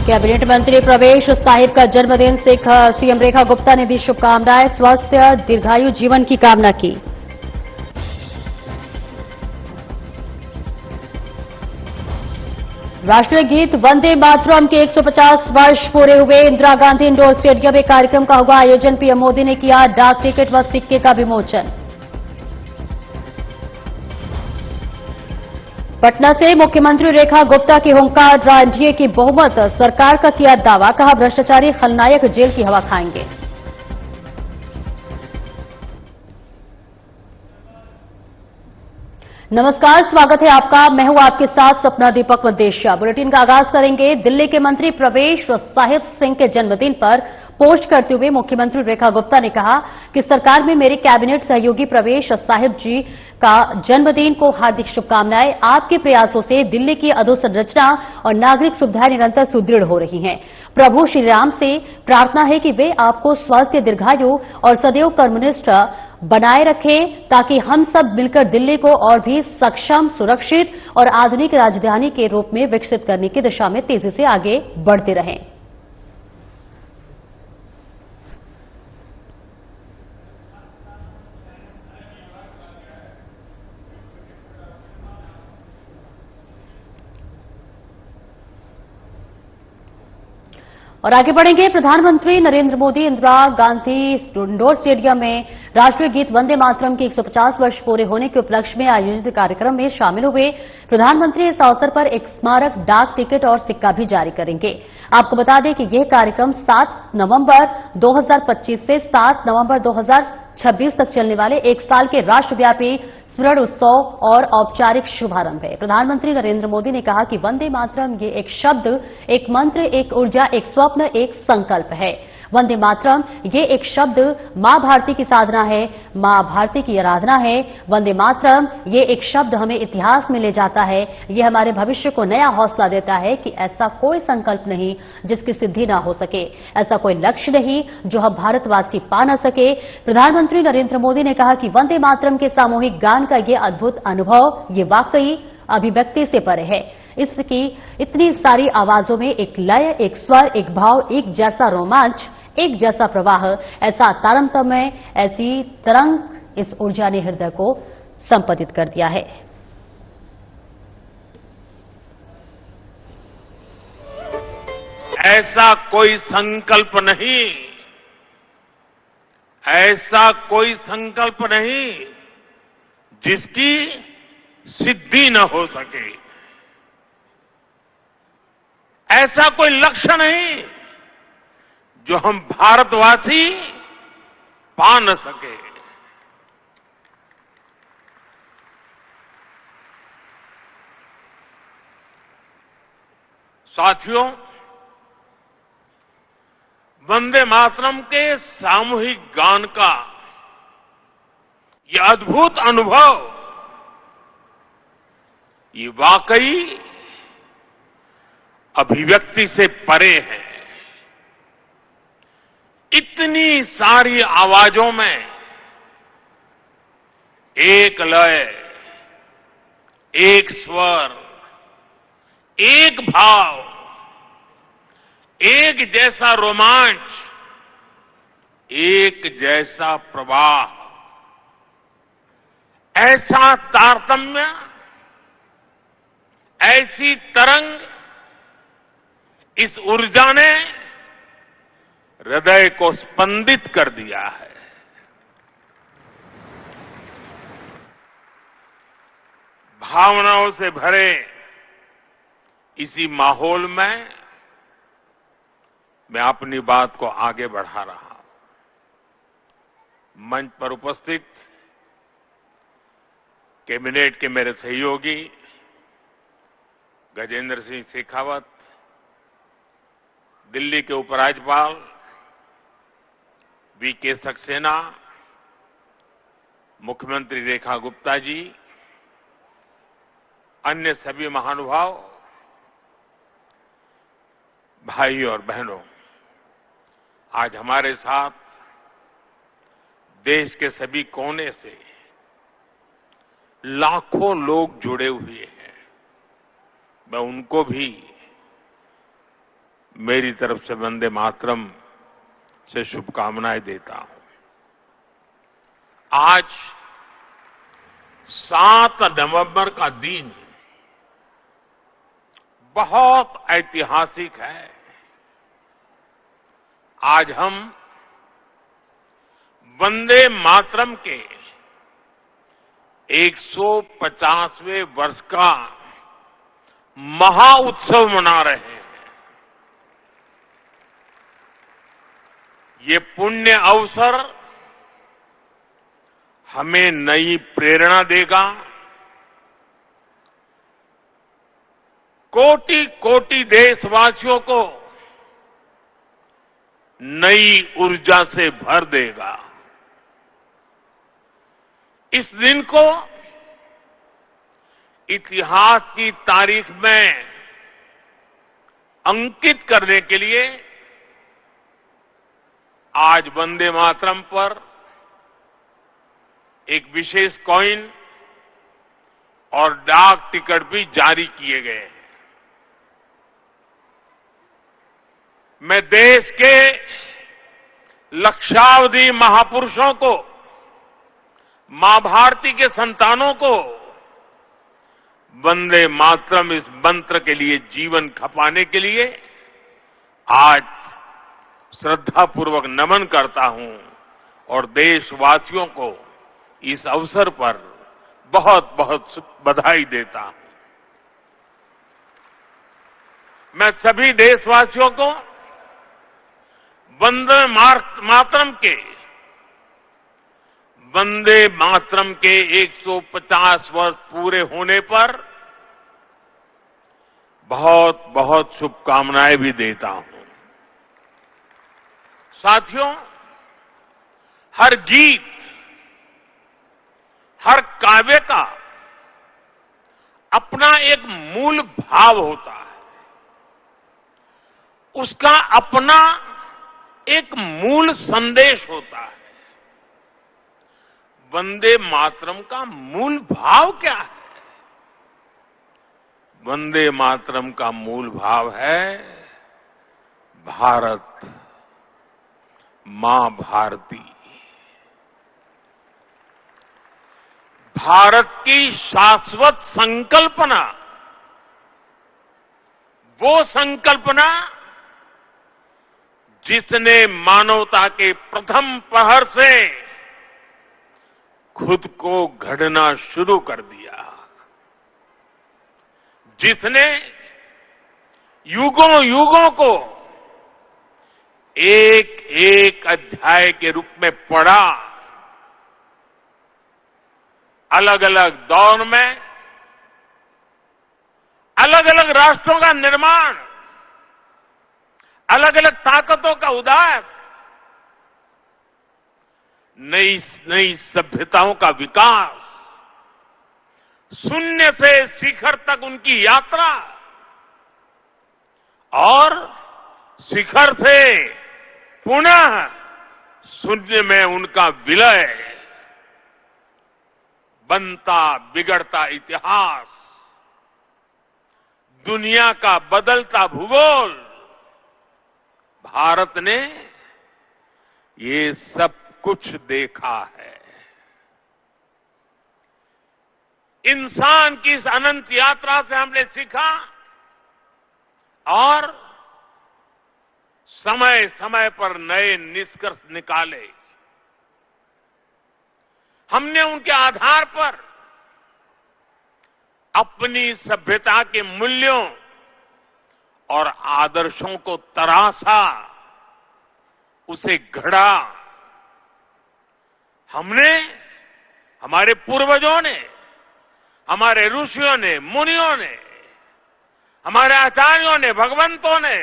Cabinet मंत्री प्रवेश साहिब का जन्मदिन, सीएम रेखा गुप्ता ने दी शुभकामनाएं, स्वस्थ दीर्घायु जीवन की कामना की। राष्ट्रीय गीत वंदे मातरम के 150 वर्ष पूरे हुए। इंदिरा गांधी इंडोर स्टेडियम में कार्यक्रम का हुआ आयोजन। पीएम मोदी ने किया डाक टिकट व सिक्के का विमोचन। पटना से मुख्यमंत्री रेखा गुप्ता की हुंकार, एनडीए की बहुमत, सरकार का किया दावा, कहा भ्रष्टाचारी खलनायक जेल की हवा खाएंगे। नमस्कार, स्वागत है आपका। मैं हूं आपके साथ सपना दीपक मदेशिया। बुलेटिन का आगाज करेंगे। दिल्ली के मंत्री प्रवेश साहिब सिंह के जन्मदिन पर पोस्ट करते हुए मुख्यमंत्री रेखा गुप्ता ने कहा कि सरकार में मेरे कैबिनेट सहयोगी प्रवेश साहिब जी का जन्मदिन को हार्दिक शुभकामनाएं। आपके प्रयासों से दिल्ली की अधोसंरचना और नागरिक सुविधाएं निरंतर सुदृढ़ हो रही हैं। प्रभु श्री राम से प्रार्थना है कि वे आपको स्वास्थ्य, दीर्घायु और सदैव कर्मनिष्ठ बनाए रखें, ताकि हम सब मिलकर दिल्ली को और भी सक्षम, सुरक्षित और आधुनिक राजधानी के रूप में विकसित करने की दिशा में तेजी से आगे बढ़ते रहें। और आगे बढ़ेंगे। प्रधानमंत्री नरेंद्र मोदी इंदिरा गांधी इंडोर स्टेडियम में राष्ट्रीय गीत वंदे मातरम के 150 वर्ष पूरे होने के उपलक्ष्य में आयोजित कार्यक्रम में शामिल हुए। प्रधानमंत्री इस अवसर पर एक स्मारक डाक टिकट और सिक्का भी जारी करेंगे। आपको बता दें कि यह कार्यक्रम 7 नवंबर 2025 से 7 नवंबर 2026 तक चलने वाले एक साल के राष्ट्रव्यापी स्वर्ण उत्सव और औपचारिक शुभारंभ है। प्रधानमंत्री नरेंद्र मोदी ने कहा कि वंदे मातरम ये एक शब्द, एक मंत्र, एक ऊर्जा, एक स्वप्न, एक संकल्प है। वंदे मातरम ये एक शब्द मां भारती की साधना है, मां भारती की आराधना है। वंदे मातरम ये एक शब्द हमें इतिहास में ले जाता है। ये हमारे भविष्य को नया हौसला देता है कि ऐसा कोई संकल्प नहीं जिसकी सिद्धि ना हो सके, ऐसा कोई लक्ष्य नहीं जो हम भारतवासी पा न सके। प्रधानमंत्री नरेंद्र मोदी ने कहा कि वंदे मातरम के सामूहिक गान का ये अद्भुत अनुभव, ये वाकई अभिव्यक्ति से परे है। इसकी इतनी सारी आवाजों में एक लय, एक स्वर, एक भाव, एक जैसा रोमांच, एक जैसा प्रवाह, ऐसा तारतम्य, ऐसी तरंग, इस ऊर्जा ने हृदय को संपदित कर दिया है। ऐसा कोई संकल्प नहीं, ऐसा कोई संकल्प नहीं जिसकी सिद्धि न हो सके, ऐसा कोई लक्ष्य नहीं जो हम भारतवासी पा न सके। साथियों, वंदे मातरम के सामूहिक गान का ये अद्भुत अनुभव, ये वाकई अभिव्यक्ति से परे है। इतनी सारी आवाजों में एक लय, एक स्वर, एक भाव, एक जैसा रोमांच, एक जैसा प्रवाह, ऐसा तारतम्य, ऐसी तरंग, इस ऊर्जा ने हृदय को स्पंदित कर दिया है। भावनाओं से भरे इसी माहौल में मैं अपनी बात को आगे बढ़ा रहा हूं। मंच पर उपस्थित कैबिनेट के मेरे सहयोगी गजेंद्र सिंह शेखावत, दिल्ली के उपराज्यपाल वीके सक्सेना, मुख्यमंत्री रेखा गुप्ता जी, अन्य सभी महानुभाव, भाई और बहनों, आज हमारे साथ देश के सभी कोने से लाखों लोग जुड़े हुए हैं। मैं उनको भी मेरी तरफ से वंदे मातरम से शुभकामनाएं देता हूं। आज 7 नवंबर का दिन बहुत ऐतिहासिक है। आज हम वंदे मातरम के 150वें वर्ष का महाउत्सव मना रहे हैं। ये पुण्य अवसर हमें नई प्रेरणा देगा, कोटि कोटि देशवासियों को नई ऊर्जा से भर देगा। इस दिन को इतिहास की तारीख में अंकित करने के लिए आज वंदे मातरम पर एक विशेष कॉइन और डाक टिकट भी जारी किए गए हैं। मैं देश के लक्षावधि महापुरुषों को, मां भारती के संतानों को वंदे मातरम इस मंत्र के लिए जीवन खपाने के लिए आज श्रद्धापूर्वक नमन करता हूं और देशवासियों को इस अवसर पर बहुत बहुत बधाई देता हूं। मैं सभी देशवासियों को वंदे मातरम के 150 वर्ष पूरे होने पर बहुत बहुत शुभकामनाएं भी देता हूं। साथियों, हर गीत, हर काव्य का अपना एक मूल भाव होता है, उसका अपना एक मूल संदेश होता है। वंदे मातरम का मूल भाव क्या है? वंदे मातरम का मूल भाव है भारत मां भारती। भारत की शाश्वत संकल्पना, वो संकल्पना जिसने मानवता के प्रथम पहर से खुद को गढ़ना शुरू कर दिया, जिसने युगों युगों को एक एक अध्याय के रूप में पढ़ा, अलग अलग दौर में अलग अलग राष्ट्रों का निर्माण, अलग अलग ताकतों का उदय, नई नई सभ्यताओं का विकास, शून्य से शिखर तक उनकी यात्रा और शिखर से पुनः शून्य में उनका विलय, बनता बिगड़ता इतिहास, दुनिया का बदलता भूगोल, भारत ने ये सब कुछ देखा है। इंसान की इस अनंत यात्रा से हमने सीखा और समय समय पर नए निष्कर्ष निकाले। हमने उनके आधार पर अपनी सभ्यता के मूल्यों और आदर्शों को तराशा, उसे गढ़ा। हमने, हमारे पूर्वजों ने, हमारे ऋषियों ने, मुनियों ने, हमारे आचार्यों ने, भगवंतों ने,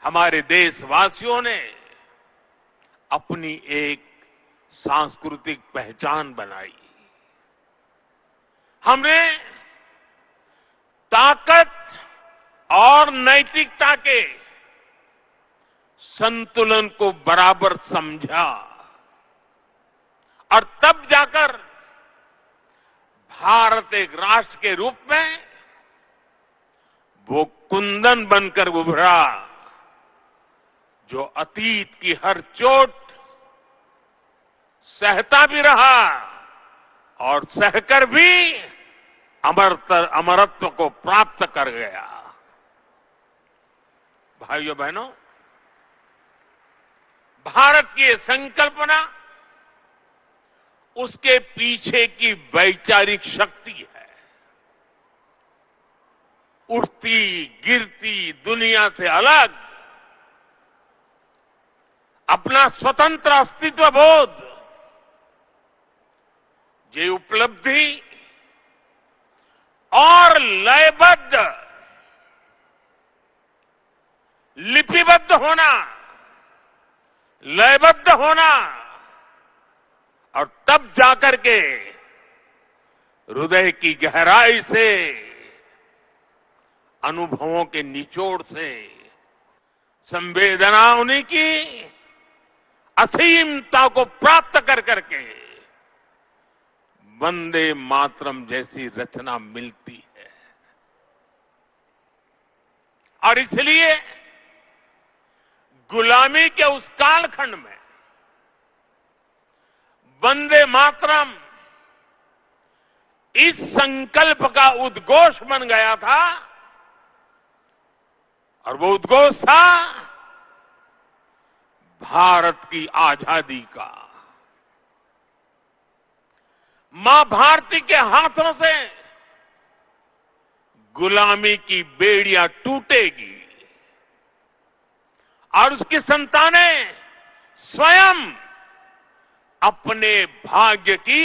हमारे देशवासियों ने अपनी एक सांस्कृतिक पहचान बनाई। हमने ताकत और नैतिकता के संतुलन को बराबर समझा और तब जाकर भारत एक राष्ट्र के रूप में वो कुंदन बनकर उभरा जो अतीत की हर चोट सहता भी रहा और सहकर भी अमरत्व को प्राप्त कर गया। भाइयों बहनों, भारत की ये संकल्पना उसके पीछे की वैचारिक शक्ति है। उठती गिरती दुनिया से अलग अपना स्वतंत्र अस्तित्व बोध, ये उपलब्धि और लयबद्ध लिपिबद्ध होना, लयबद्ध होना और तब जाकर के हृदय की गहराई से, अनुभवों के निचोड़ से संवेदनाओं की असीमता को प्राप्त कर करके वंदे मातरम जैसी रचना मिलती है। और इसलिए गुलामी के उस कालखंड में वंदे मातरम इस संकल्प का उद्घोष बन गया था और वो उद्घोष था भारत की आजादी का। मां भारती के हाथों से गुलामी की बेड़ियां टूटेगी और उसकी संतानें स्वयं अपने भाग्य की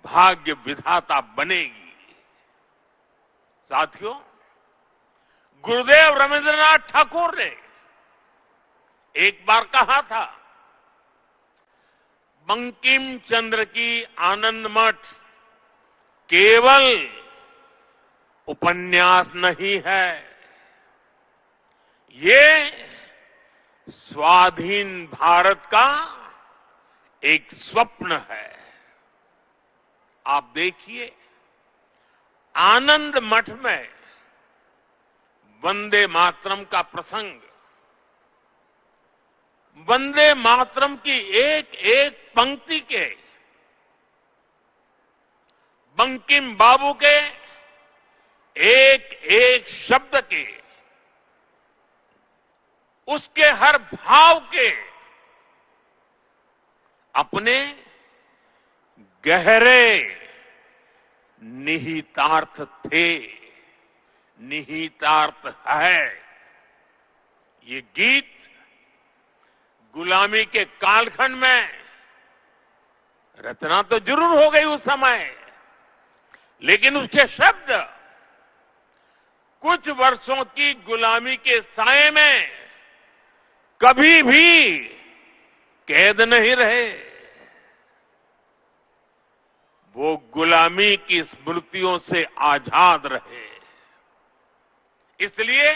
भाग्य विधाता बनेगी। साथियों, गुरुदेव रविंद्रनाथ ठाकुर ने एक बार कहा था, बंकिम चंद्र की आनंद मठ केवल उपन्यास नहीं है, ये स्वाधीन भारत का एक स्वप्न है। आप देखिए, आनंद मठ में वंदे मातरम का प्रसंग, वंदे मातरम की एक एक पंक्ति के, बंकिम बाबू के एक एक शब्द के, उसके हर भाव के अपने गहरे निहितार्थ थे, निहितार्थ है। ये गीत गुलामी के कालखंड में रचना तो जरूर हो गई उस समय, लेकिन उसके शब्द कुछ वर्षों की गुलामी के साए में कभी भी कैद नहीं रहे। वो गुलामी की स्मृतियों से आजाद रहे। इसलिए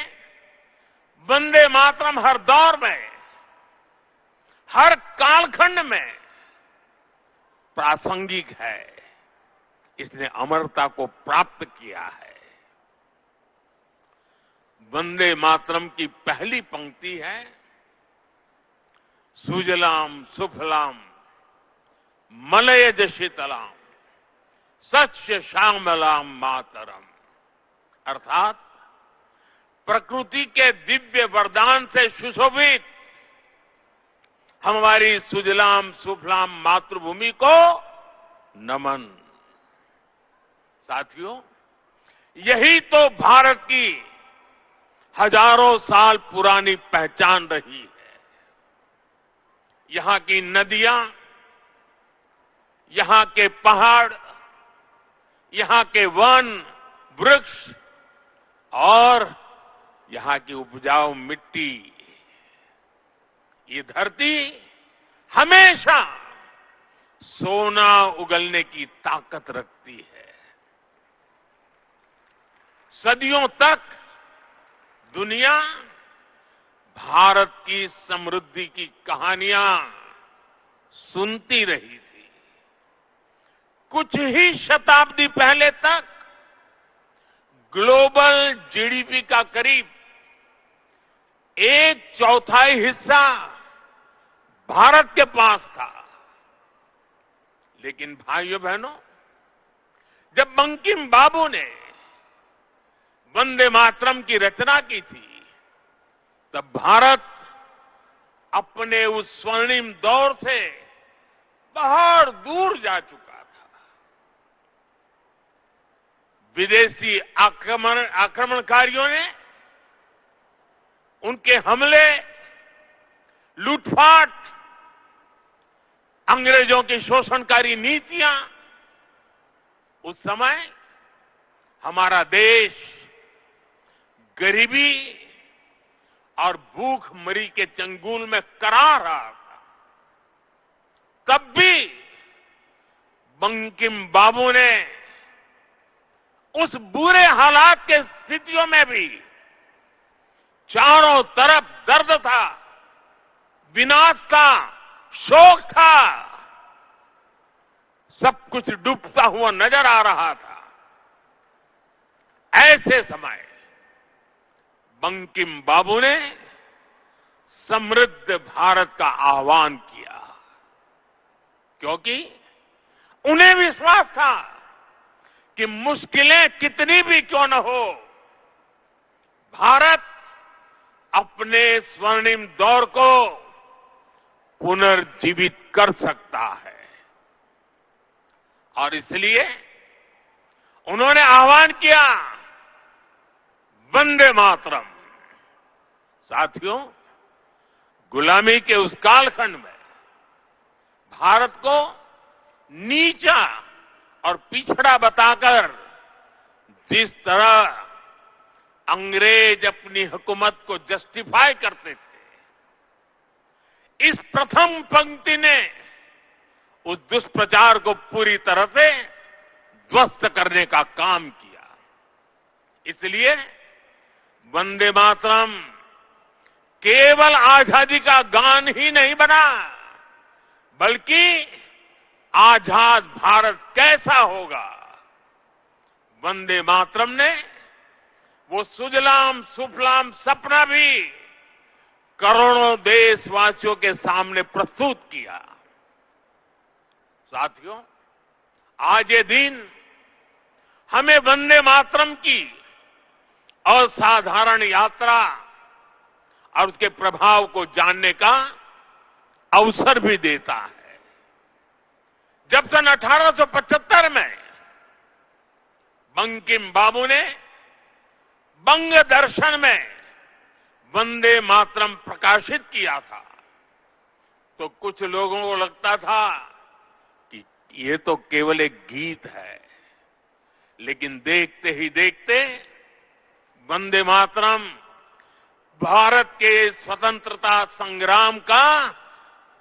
वंदे मातरम हर दौर में, हर कालखंड में प्रासंगिक है। इसने अमरता को प्राप्त किया है। वंदे मातरम की पहली पंक्ति है, सुजलाम सुफलाम मलयज शीतलाम सस्य श्यामलाम मातरम, अर्थात प्रकृति के दिव्य वरदान से सुशोभित हमारी सुजलाम सुफलाम मातृभूमि को नमन। साथियों, यही तो भारत की हजारों साल पुरानी पहचान रही है। यहां की नदियां, यहां के पहाड़, यहां के वन वृक्ष और यहां की उपजाऊ मिट्टी, ये धरती हमेशा सोना उगलने की ताकत रखती है। सदियों तक दुनिया भारत की समृद्धि की कहानियां सुनती रही थी। कुछ ही शताब्दी पहले तक ग्लोबल जीडीपी का करीब 1/4 हिस्सा भारत के पास था। लेकिन भाइयों बहनों, जब बंकिम बाबू ने वंदे मातरम की रचना की थी, तब भारत अपने उस स्वर्णिम दौर से बहुत दूर जा चुका था। विदेशी आक्रमणकारियों ने उनके हमले, लूटपाट, अंग्रेजों की शोषणकारी नीतियां, उस समय हमारा देश गरीबी और भूखमरी के चंगुल में करा रहा था। तब भी बंकिम बाबू ने उस बुरे हालात के स्थितियों में भी चारों तरफ दर्द था, विनाश था, शोक था, सब कुछ डूबता हुआ नजर आ रहा था। ऐसे समय बंकिम बाबू ने समृद्ध भारत का आह्वान किया, क्योंकि उन्हें विश्वास था कि मुश्किलें कितनी भी क्यों न हो, भारत अपने स्वर्णिम दौर को पुनर्जीवित कर सकता है। और इसलिए उन्होंने आह्वान किया, वंदे मातरम। साथियों, गुलामी के उस कालखंड में भारत को नीचा और पिछड़ा बताकर जिस तरह अंग्रेज अपनी हुकूमत को जस्टिफाई करते थे, इस प्रथम पंक्ति ने उस दुष्प्रचार को पूरी तरह से ध्वस्त करने का काम किया। इसलिए वंदे मातरम केवल आजादी का गान ही नहीं बना, बल्कि आजाद भारत कैसा होगा, वंदे मातरम ने वो सुजलाम सुफलाम सपना भी करोड़ों देशवासियों के सामने प्रस्तुत किया। साथियों, आज ये दिन हमें वंदे मातरम की असाधारण यात्रा और उसके प्रभाव को जानने का अवसर भी देता है। जब सन 1875 में बंकिम बाबू ने बंग दर्शन में वंदे मातरम प्रकाशित किया था, तो कुछ लोगों को लगता था कि ये तो केवल एक गीत है। लेकिन देखते ही देखते वंदे मातरम भारत के स्वतंत्रता संग्राम का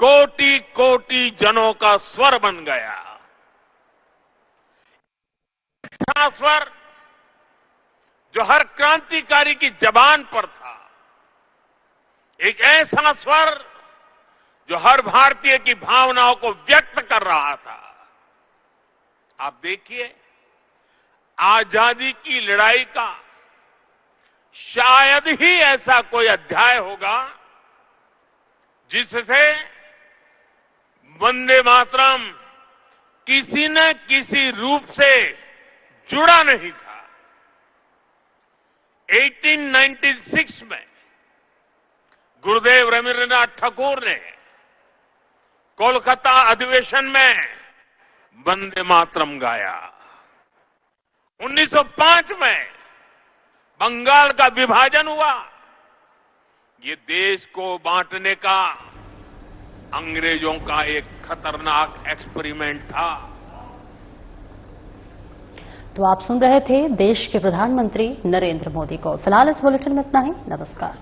कोटि कोटि जनों का स्वर बन गया। ऐसा स्वर जो हर क्रांतिकारी की जबान पर था, एक ऐसा स्वर जो हर भारतीय की भावनाओं को व्यक्त कर रहा था। आप देखिए, आजादी की लड़ाई का शायद ही ऐसा कोई अध्याय होगा जिससे वंदे मातरम किसी न किसी रूप से जुड़ा नहीं था। 1896 में गुरुदेव रवींद्रनाथ ठाकुर ने कोलकाता अधिवेशन में वंदे मातरम गाया। 1905 में बंगाल का विभाजन हुआ। ये देश को बांटने का अंग्रेजों का एक खतरनाक एक्सपेरिमेंट था। तो आप सुन रहे थे देश के प्रधानमंत्री नरेंद्र मोदी को। फिलहाल इस बुलेटिन में इतना ही। नमस्कार।